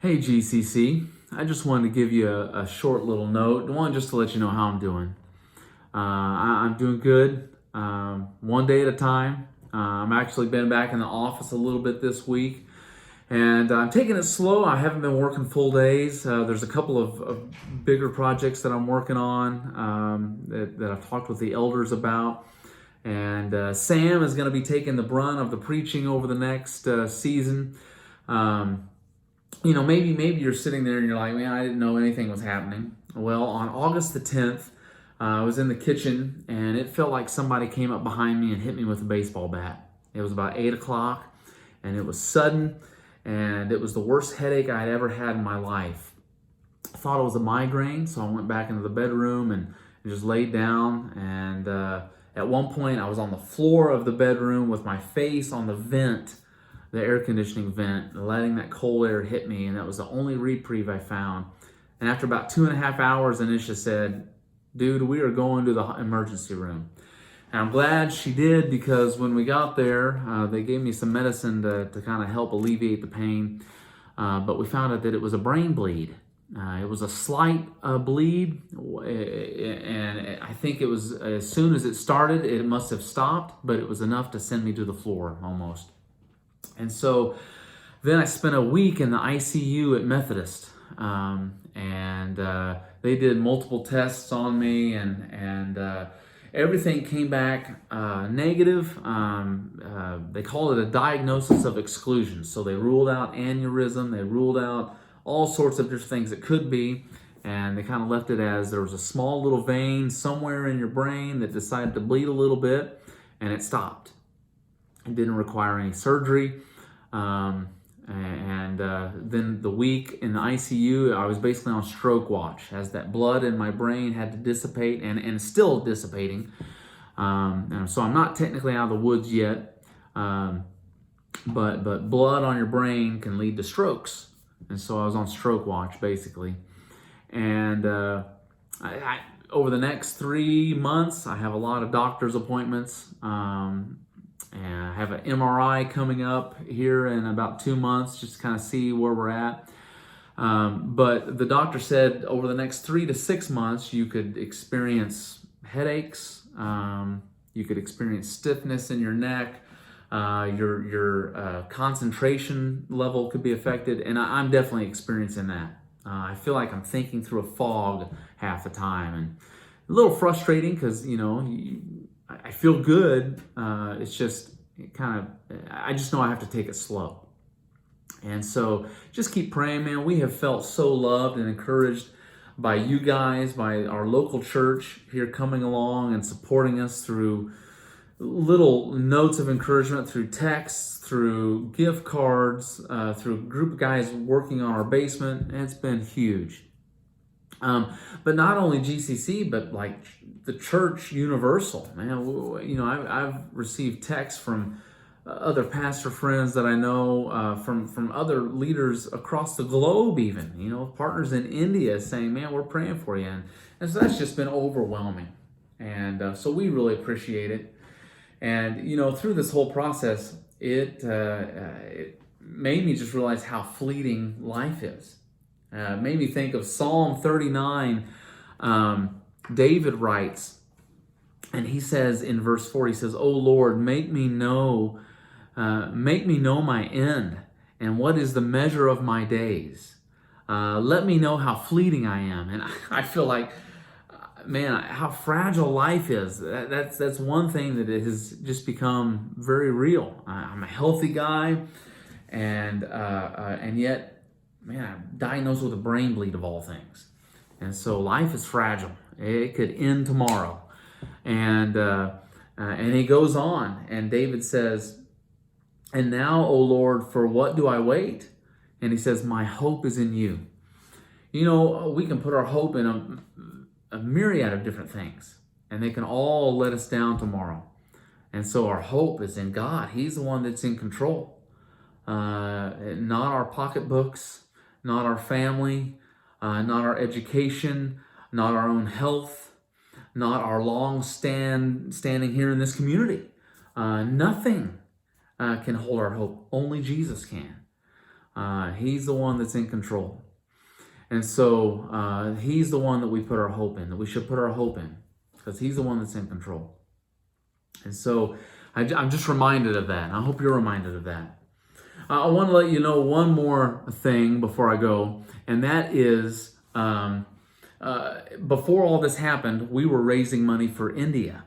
Hey GCC, I just wanted to give you a short little note. One, just to let you know how I'm doing. I'm doing good, one day at a time. I'm actually been back in the office a little bit this week, and I'm taking it slow. I haven't been working full days. There's a couple of bigger projects that I'm working on that I've talked with the elders about. And Sam is going to be taking the brunt of the preaching over the next season. Maybe you're sitting there and you're like, man, I didn't know anything was happening. Well, on August the 10th, I was in the kitchen and it felt like somebody came up behind me and hit me with a baseball bat. It was about 8 o'clock and it was sudden, and it was the worst headache I had ever had in my life. I thought it was a migraine, so I went back into the bedroom and just laid down. And at one point, I was on the floor of the bedroom with my face on the vent, the air conditioning vent, letting that cold air hit me, and that was the only reprieve I found. And after about 2.5 hours, Anisha said, dude, we are going to the emergency room. And I'm glad she did, because when we got there, they gave me some medicine to kind of help alleviate the pain. But we found out that it was a brain bleed. It was a slight bleed, and I think it was, as soon as it started, it must have stopped, but it was enough to send me to the floor almost. And so then I spent a week in the ICU at Methodist, and they did multiple tests on me, and everything came back negative. They call it a diagnosis of exclusion. So they ruled out aneurysm, they ruled out all sorts of different things it could be, and they kind of left it as there was a small little vein somewhere in your brain that decided to bleed a little bit, and it stopped. It didn't require any surgery. Then the week in the ICU, I was basically on stroke watch, as that blood in my brain had to dissipate, and still dissipating. And so I'm not technically out of the woods yet, but blood on your brain can lead to strokes. And so I was on stroke watch, basically. And over the next 3 months, I have a lot of doctor's appointments. And I have an MRI coming up here in about 2 months, just to kind of see where we're at. But the doctor said over the next 3 to 6 months, you could experience headaches, you could experience stiffness in your neck, your concentration level could be affected, and I'm definitely experiencing that. I feel like I'm thinking through a fog half the time, and a little frustrating because, I feel good. It's just I just know I have to take it slow. And so just keep praying, man. We have felt so loved and encouraged by you guys, by our local church here coming along and supporting us through little notes of encouragement, through texts, through gift cards, through a group of guys working on our basement. And it's been huge. But not only GCC, but like the church universal, man. I've received texts from other pastor friends that I know, from other leaders across the globe, even, partners in India saying, man, we're praying for you. And so that's just been overwhelming. And so we really appreciate it. And, through this whole process, it made me just realize how fleeting life is. Made me think of Psalm 39. David writes, and he says in verse 4, he says, "O Lord, make me know my end, and what is the measure of my days. Let me know how fleeting I am." And I feel like, man, how fragile life is. That's one thing that it has just become very real. I'm a healthy guy, and yet, man, I'm diagnosed with a brain bleed of all things. And so life is fragile. It could end tomorrow. And he goes on, and David says, "And now, O Lord, for what do I wait?" And he says, "My hope is in you." We can put our hope in a myriad of different things, and they can all let us down tomorrow. And so our hope is in God. He's the one that's in control. Not our pocketbooks, not our family, not our education, not our own health, not our long standing here in this community. Nothing can hold our hope. Only Jesus can. He's the one that's in control. And so he's the one that we put our hope in, that we should put our hope in, because he's the one that's in control. And so I'm just reminded of that. And I hope you're reminded of that. I want to let you know one more thing before I go, and that is before all this happened, we were raising money for India,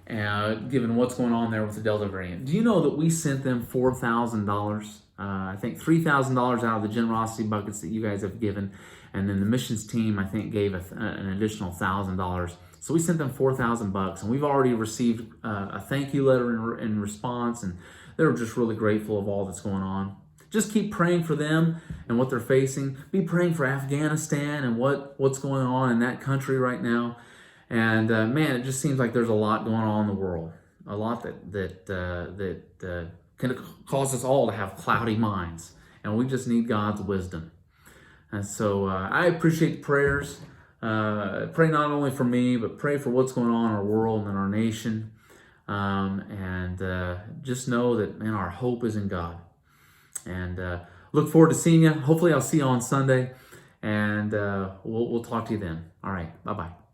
given what's going on there with the Delta variant. Do you know that we sent them $4,000? I think $3,000 out of the generosity buckets that you guys have given, and then the missions team I think gave an additional $1,000. So we sent them $4,000, and we've already received a thank you letter in response, and they're just really grateful of all that's going on. Just keep praying for them and what they're facing. Be praying for Afghanistan and what's going on in that country right now. And man, it just seems like there's a lot going on in the world, a lot that can cause us all to have cloudy minds, and we just need God's wisdom. And so I appreciate the prayers. Pray not only for me, but pray for what's going on in our world and in our nation. And just know that, man, our hope is in God. And look forward to seeing you. Hopefully I'll see you on Sunday, and we'll talk to you then. All right, bye-bye.